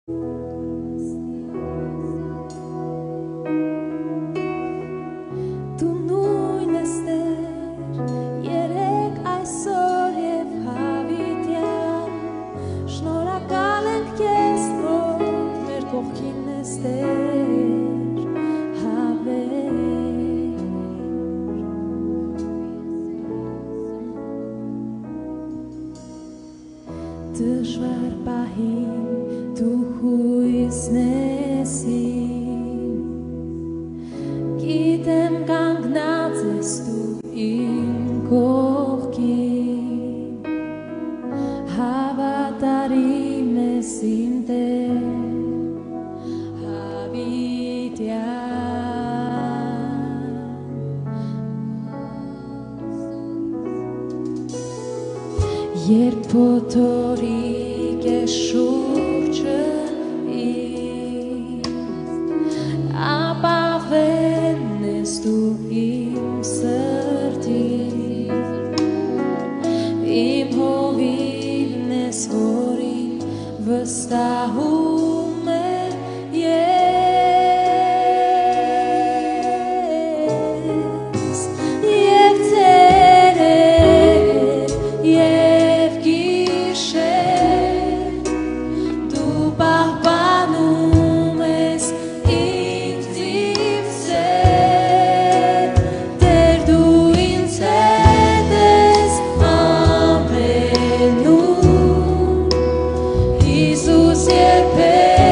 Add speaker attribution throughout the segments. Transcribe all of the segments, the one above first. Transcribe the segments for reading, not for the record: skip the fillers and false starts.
Speaker 1: Դու նույնն ես Տեր, երեկ այսօր և հավիտյան, շնորհակալ ենք քեզ, որ մեր կողքին ես Տեր, հավեր։ Դժվար պահին դու հույսն ես իմ, գիտեմ կանգնած ես դու իմ կողքին, հավատարիմ ես իմ Տեր, հավիտյան։ Երբ փոթորիկ է շուրջը իմ, ապահովեն ես դու իմ սրտին, իմ հովիվն ես, որին վստահում եմ ես, և ցերեկ և գիշեր դու պահպանում ես ինձ սեր, Տեր դու ինձ հետ ես ամենում, Հիսուս երբեք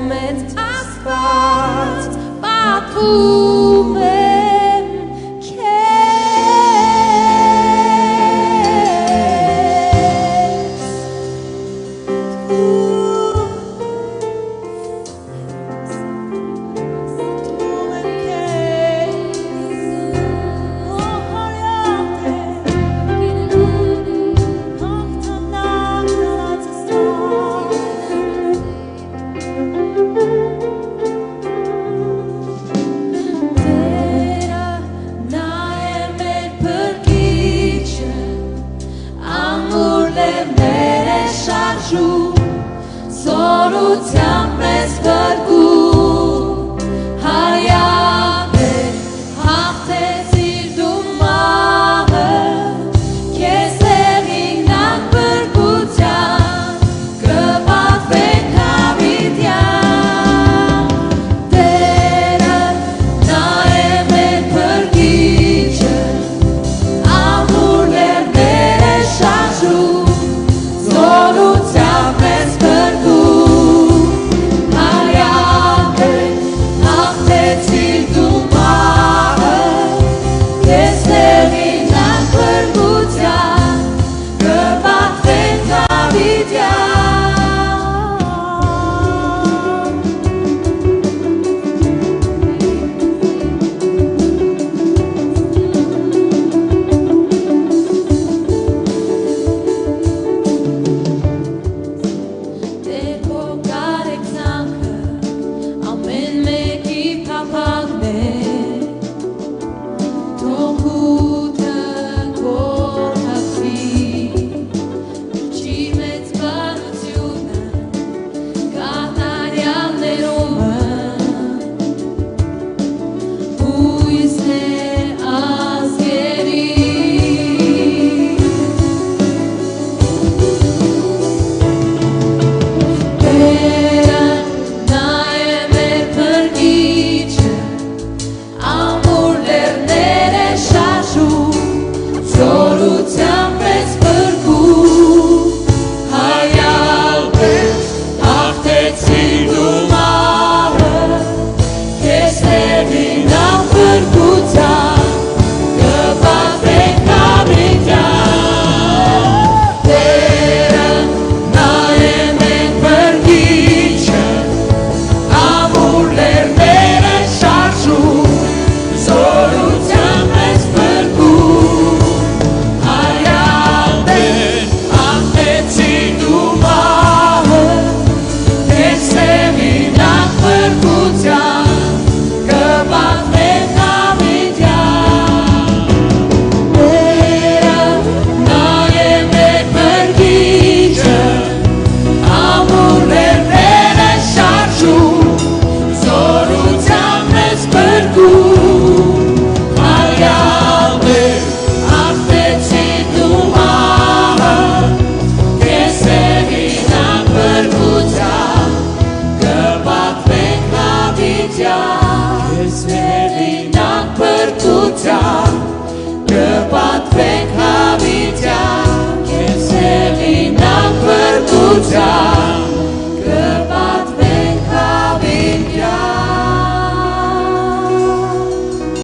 Speaker 1: մեծ Աստված պատվում եմ Զորությամբ մեզ բրգում Հարյավ է հաղթեցիր դու մահը Քեզ հեղինակ բրգության կպատվենք հավիտյան Տերը նա է մեր փրկիչը Ամուր լեռներ է շարժում Զորությամբ մեզ It's very not per